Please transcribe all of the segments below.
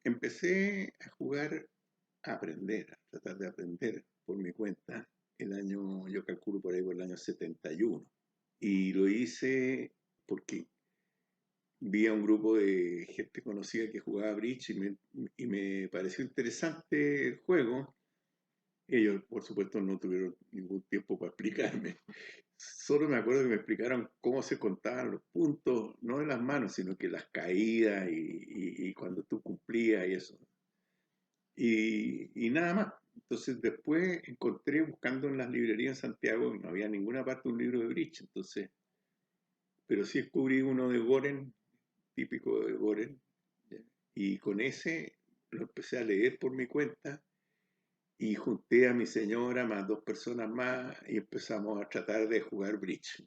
Empecé a jugar, a aprender, a tratar de aprender por mi cuenta, yo calculo por ahí por el año 71. Y lo hice porque vi a un grupo de gente conocida que jugaba bridge y me pareció interesante el juego. Ellos, por supuesto, no tuvieron ningún tiempo para explicarme. Solo me acuerdo que me explicaron cómo se contaban los puntos, no de las manos, sino que las caídas y cuando tú cumplías y eso. Y nada más. Entonces después encontré buscando en las librerías en Santiago, no había ninguna parte un libro de bridge, entonces, pero sí descubrí uno de Goren, típico de Goren, ¿ya? Y con ese lo empecé a leer por mi cuenta y junté a mi señora más dos personas más y empezamos a tratar de jugar bridge.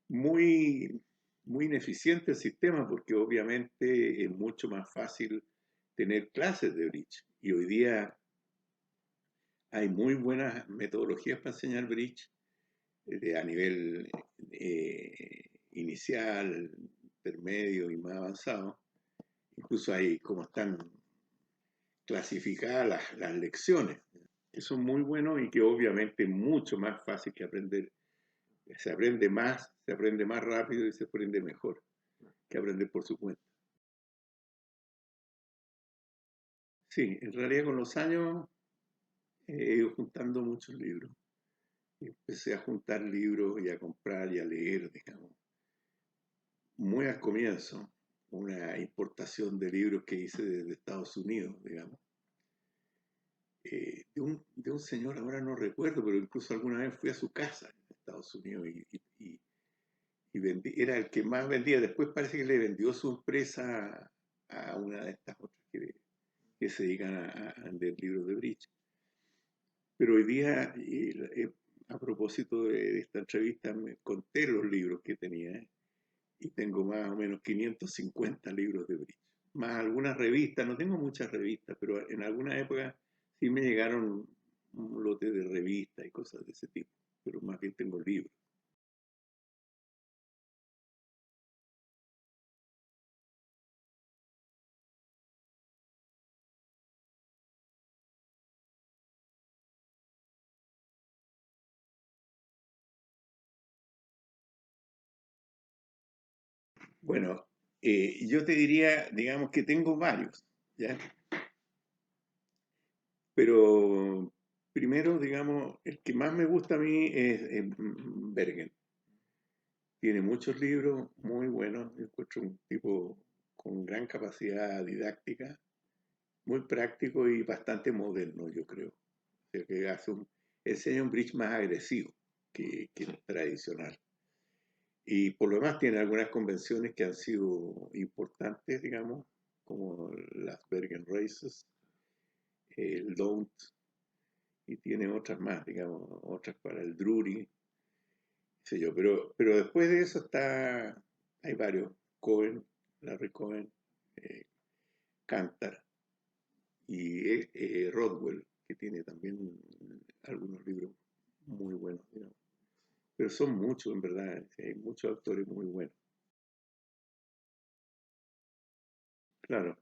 Muy, muy ineficiente el sistema porque obviamente es mucho más fácil tener clases de bridge. Y hoy día hay muy buenas metodologías para enseñar bridge a nivel inicial, intermedio y más avanzado. Incluso hay como están clasificadas las lecciones, que son muy buenos y que obviamente es mucho más fácil que aprender. Se aprende más rápido y se aprende mejor que aprender por su cuenta. Sí, en realidad con los años he ido juntando muchos libros. Empecé a juntar libros y a comprar y a leer, digamos. Muy al comienzo, una importación de libros que hice desde Estados Unidos, digamos. De un señor, ahora no recuerdo, pero incluso alguna vez fui a su casa en Estados Unidos y era el que más vendía. Después parece que le vendió su empresa a una de estas otras que se dedican a vender libros de bridge. Pero hoy día, a propósito de esta entrevista, me conté los libros que tenía, y tengo más o menos 550 libros de bridge. Más algunas revistas, no tengo muchas revistas, pero en alguna época sí me llegaron un lote de revistas y cosas de ese tipo, pero más bien tengo libros. Bueno, yo te diría, digamos que tengo varios, ¿ya? Pero primero, digamos, el que más me gusta a mí es Bergen. Tiene muchos libros muy buenos. Yo encuentro un tipo con gran capacidad didáctica, muy práctico y bastante moderno, yo creo. O sea, que enseña un bridge más agresivo que el tradicional. Y por lo demás tiene algunas convenciones que han sido importantes, digamos, como las Bergen Races, el Don't, y tiene otras más, digamos, otras para el Drury, sé yo. Pero después de eso hay varios, Cohen, Larry Cohen, eh, Cantar y Rodwell, que tiene también algunos libros muy buenos, digamos. Pero son muchos, en verdad, hay muchos autores muy buenos. Claro.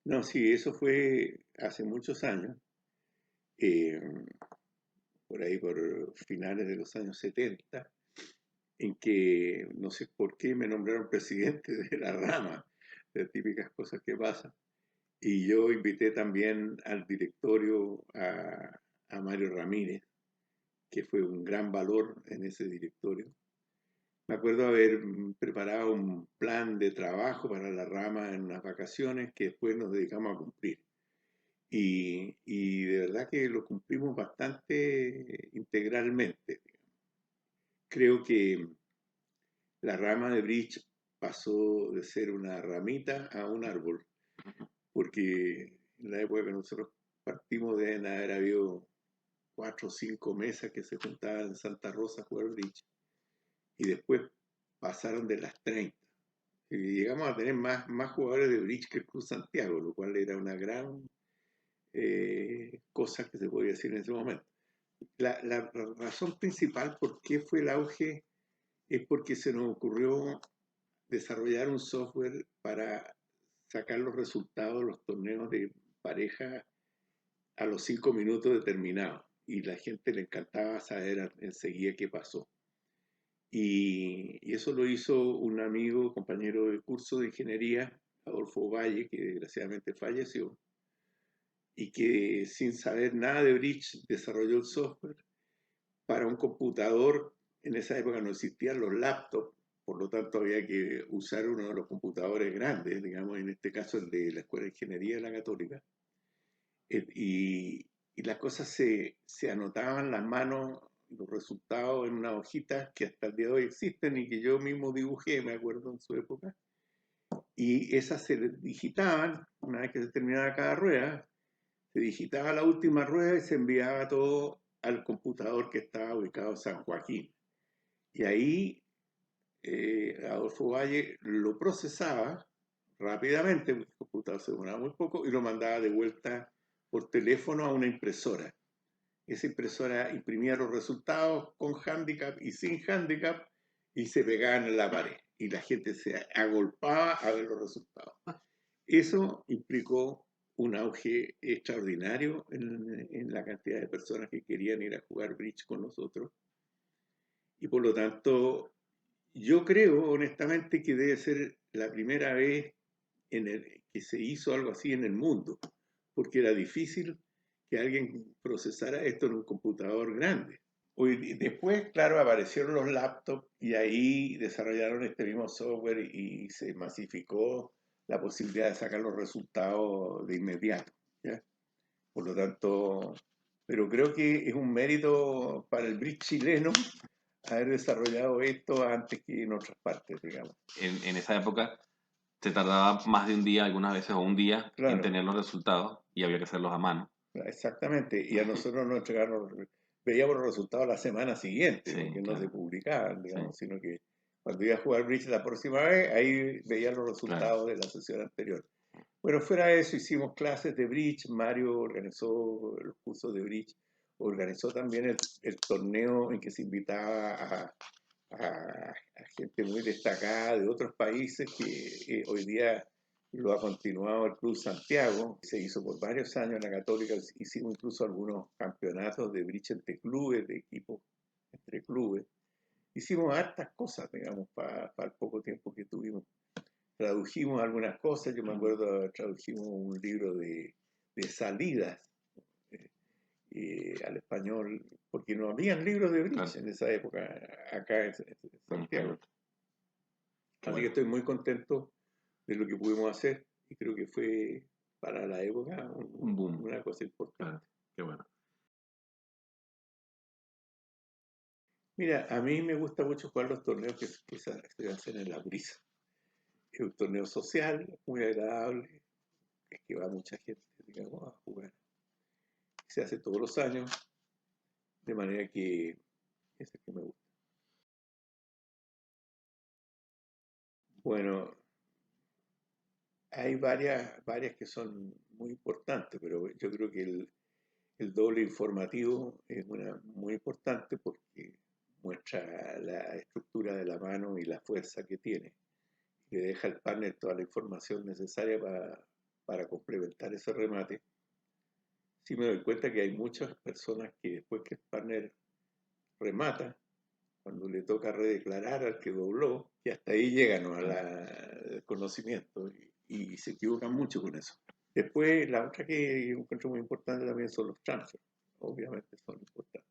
No, sí, eso fue hace muchos años, eh, por ahí por finales de los años 70, en que no sé por qué me nombraron presidente de la rama, de típicas cosas que pasan. Y yo invité también al directorio a Mario Ramírez, que fue un gran valor en ese directorio. Me acuerdo haber preparado un plan de trabajo para la rama en unas vacaciones que después nos dedicamos a cumplir. Y de verdad que lo cumplimos bastante integralmente. Creo que la rama de bridge pasó de ser una ramita a un árbol, porque en la época que nosotros partimos deben haber habido 4 o 5 mesas que se juntaban en Santa Rosa a jugar bridge, y después pasaron de las 30. Llegamos a tener más jugadores de bridge que el Club Santiago, lo cual era una gran cosa que se podía decir en ese momento. La razón principal por qué fue el auge es porque se nos ocurrió desarrollar un software para sacar los resultados de los torneos de pareja a los 5 minutos determinados. Y la gente le encantaba saber enseguida qué pasó. Y eso lo hizo un amigo, compañero de curso de ingeniería, Adolfo Valle, que desgraciadamente falleció, y que sin saber nada de bridge desarrolló el software para un computador. En esa época no existían los laptops, por lo tanto había que usar uno de los computadores grandes, digamos, en este caso el de la Escuela de Ingeniería de la Católica. Y las cosas se anotaban las manos, los resultados en una hojita que hasta el día de hoy existen y que yo mismo dibujé, me acuerdo en su época. Y esas se digitaban, una vez que se terminaba cada rueda, se digitaba la última rueda y se enviaba todo al computador que estaba ubicado en San Joaquín. Y ahí Adolfo Valle lo procesaba rápidamente, porque el computador se demoraba muy poco, y lo mandaba de vuelta por teléfono a una impresora. Esa impresora imprimía los resultados con handicap y sin handicap y se pegaban en la pared. Y la gente se agolpaba a ver los resultados. Eso implicó un auge extraordinario en la cantidad de personas que querían ir a jugar bridge con nosotros. Y por lo tanto, yo creo honestamente que debe ser la primera vez que se hizo algo así en el mundo, porque era difícil que alguien procesara esto en un computador grande. Después, claro, aparecieron los laptops y ahí desarrollaron este mismo software y se masificó la posibilidad de sacar los resultados de inmediato, ¿ya? Por lo tanto, pero creo que es un mérito para el bridge chileno haber desarrollado esto antes que en otras partes, digamos. En esa época se tardaba más de un día, algunas veces, o un día en Claro, tener los resultados y había que hacerlos a mano. exactamente. Y a nosotros nos entregaron, veíamos los resultados la semana siguiente, Sí, porque no se claro. publicaban, Sí, digamos, sino que cuando iba a jugar bridge la próxima vez, ahí veía los claro. resultados de la sesión anterior. Bueno, fuera de eso, hicimos clases de bridge. Mario organizó los cursos de bridge, organizó también el torneo en que se invitaba a gente muy destacada de otros países que hoy día lo ha continuado el Club Santiago. Se hizo por varios años en la Católica, hicimos incluso algunos campeonatos de bridge entre clubes, de equipos entre clubes. Hicimos hartas cosas, digamos, para el poco tiempo que tuvimos. Tradujimos algunas cosas, yo me acuerdo, tradujimos un libro de salidas al español, porque no habían libros de bridge Claro. en esa época, acá en Santiago. Qué Así que bueno. estoy muy contento de lo que pudimos hacer y creo que fue para la época Un boom. una cosa importante. Claro. Qué bueno. Mira, a mí me gusta mucho jugar los torneos que se hacen en la brisa. Es un torneo social, muy agradable, es que va mucha gente, digamos, a jugar. Se hace todos los años, de manera que es el que me gusta. Bueno, hay varias que son muy importantes, pero yo creo que el doble informativo es una muy importante porque muestra la estructura de la mano y la fuerza que tiene. Y le deja al partner toda la información necesaria para complementar ese remate. Sí me doy cuenta que hay muchas personas que después que el partner remata, cuando le toca redeclarar al que dobló, que hasta ahí llegan, ¿no?, al conocimiento y se equivocan mucho con eso. Después, la otra que yo encuentro muy importante también son los transfers. Obviamente son importantes.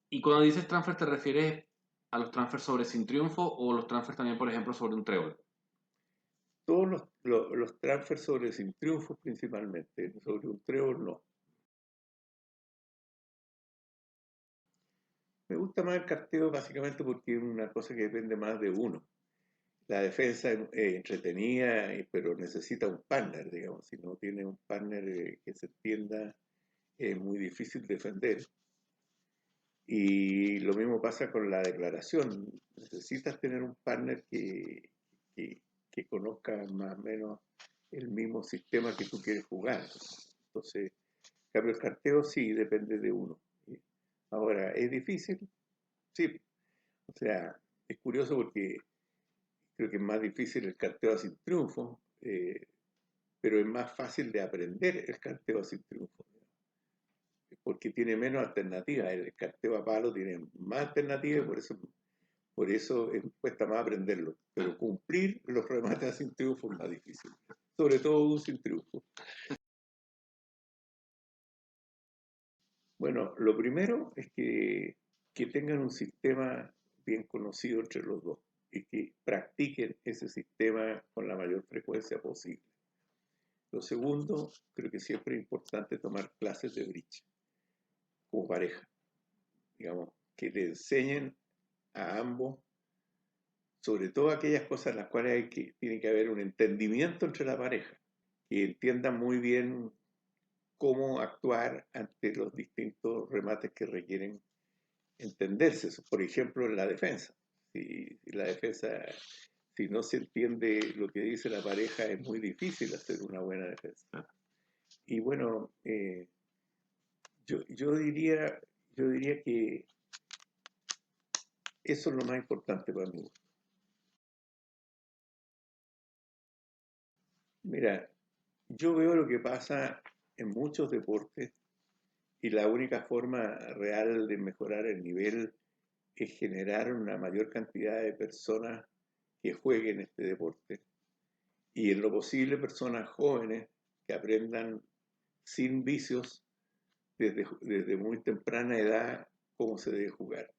Y cuando dices transfer, ¿te refieres a los transfers sobre sin triunfo o los transfers también, por ejemplo, sobre un trébol? Todos los transfers sobre sin triunfos principalmente, sobre un trébol no. Me gusta más el carteo básicamente porque es una cosa que depende más de uno. La defensa es entretenida, pero necesita un partner, digamos. Si no tiene un partner que se entienda, es muy difícil defender. Y lo mismo pasa con la declaración. Necesitas tener un partner que conozcan más o menos el mismo sistema que tú quieres jugar. Entonces, en cambio, el carteo sí depende de uno. ¿Sí? Ahora, ¿es difícil? Sí. O sea, es curioso porque creo que es más difícil el carteo sin triunfo, pero es más fácil de aprender el carteo sin triunfo, porque tiene menos alternativas. El carteo a palo tiene más alternativas y por eso cuesta más aprenderlo. Pero cumplir los remates sin triunfo es más difícil, sobre todo un sin triunfo. Bueno, lo primero es que tengan un sistema bien conocido entre los dos y que practiquen ese sistema con la mayor frecuencia posible. Lo segundo, creo que siempre es importante tomar clases de bridge como pareja, digamos, que le enseñen a ambos, sobre todo aquellas cosas en las cuales tiene que haber un entendimiento entre la pareja, que entiendan muy bien cómo actuar ante los distintos remates que requieren entenderse. Por ejemplo, en la defensa. Si la defensa, si no se entiende lo que dice la pareja, es muy difícil hacer una buena defensa. Y bueno, yo diría que eso es lo más importante para mí. Mira, yo veo lo que pasa en muchos deportes y la única forma real de mejorar el nivel es generar una mayor cantidad de personas que jueguen este deporte y en lo posible personas jóvenes que aprendan sin vicios desde muy temprana edad cómo se debe jugar.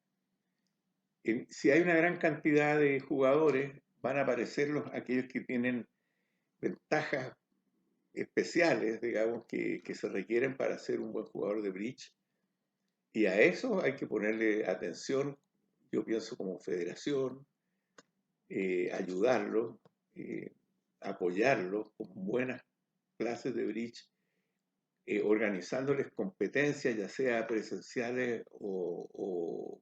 Si hay una gran cantidad de jugadores, van a aparecer aquellos que tienen ventajas especiales, digamos, que se requieren para ser un buen jugador de bridge. Y a eso hay que ponerle atención, yo pienso como federación, ayudarlo, apoyarlo con buenas clases de bridge, organizándoles competencias, ya sea presenciales o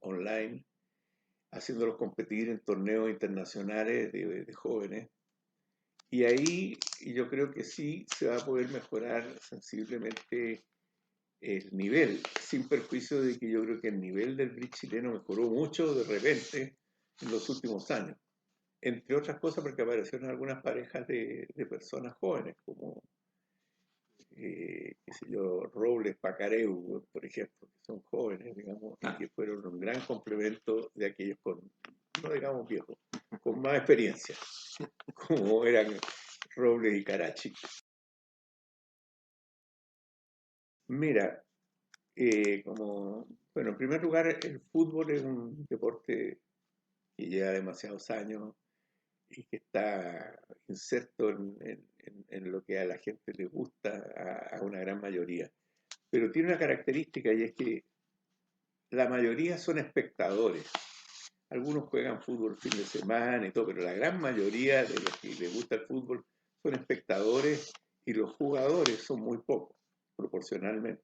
online, haciéndolos competir en torneos internacionales de jóvenes. Y ahí yo creo que sí se va a poder mejorar sensiblemente el nivel, sin perjuicio de que yo creo que el nivel del bridge chileno mejoró mucho de repente en los últimos años. Entre otras cosas porque aparecieron algunas parejas de personas jóvenes, como, qué sé yo, Robles, Pacareu, por ejemplo, que son jóvenes, digamos, y que fueron un gran complemento de aquellos con, no digamos viejos, con más experiencia, como eran Robles y Carachi. Mira, bueno, en primer lugar, el fútbol es un deporte que lleva demasiados años y que está inserto en lo que a la gente le gusta, a una gran mayoría. Pero tiene una característica y es que la mayoría son espectadores. Algunos juegan fútbol fin de semana y todo, pero la gran mayoría de los que les gusta el fútbol son espectadores y los jugadores son muy pocos, proporcionalmente.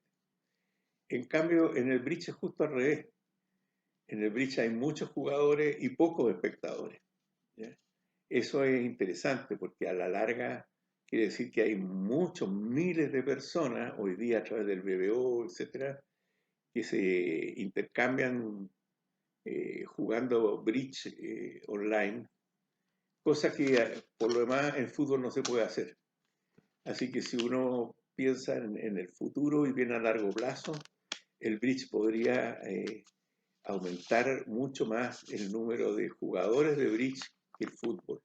En cambio, en el bridge es justo al revés. En el bridge hay muchos jugadores y pocos espectadores. ¿Ya? Eso es interesante porque a la larga quiere decir que hay muchos miles de personas hoy día a través del BBO, etcétera, que se intercambian jugando bridge online, cosa que por lo demás en fútbol no se puede hacer. Así que si uno piensa en el futuro y bien a largo plazo, el bridge podría aumentar mucho más el número de jugadores de bridge que el fútbol.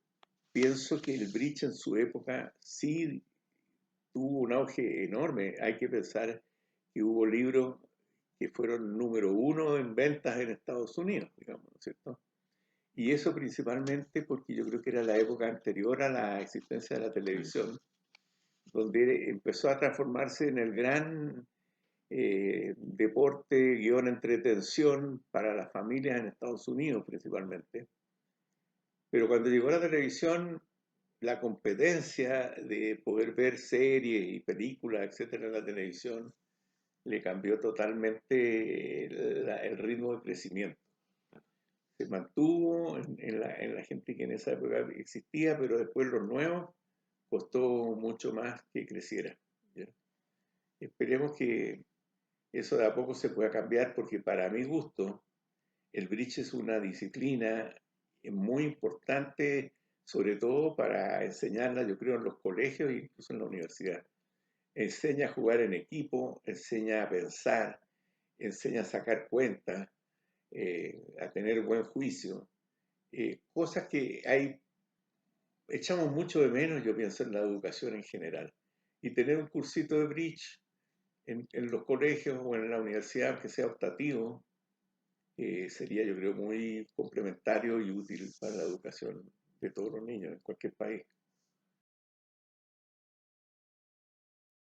Pienso que el bridge en su época sí tuvo un auge enorme. Hay que pensar que hubo libros que fueron número uno en ventas en Estados Unidos, digamos, ¿no es cierto? Y eso principalmente porque yo creo que era la época anterior a la existencia de la televisión, donde empezó a transformarse en el gran deporte, guión, entretención para las familias en Estados Unidos principalmente. Pero cuando llegó la televisión, la competencia de poder ver series y películas, etcétera, en la televisión, le cambió totalmente el ritmo de crecimiento. se mantuvo en la gente que en esa época existía, pero después los nuevos costó mucho más que creciera. ¿Ya? Esperemos que eso de a poco se pueda cambiar, porque para mi gusto el bridge es una disciplina muy importante, sobre todo para enseñarla, yo creo, en los colegios e incluso en la universidad. Enseña a jugar en equipo, enseña a pensar, enseña a sacar cuentas, a tener buen juicio, cosas que echamos mucho de menos, yo pienso, en la educación en general. Y tener un cursito de bridge en los colegios o en la universidad que sea optativo, sería, yo creo, muy complementario y útil para la educación de todos los niños en cualquier país.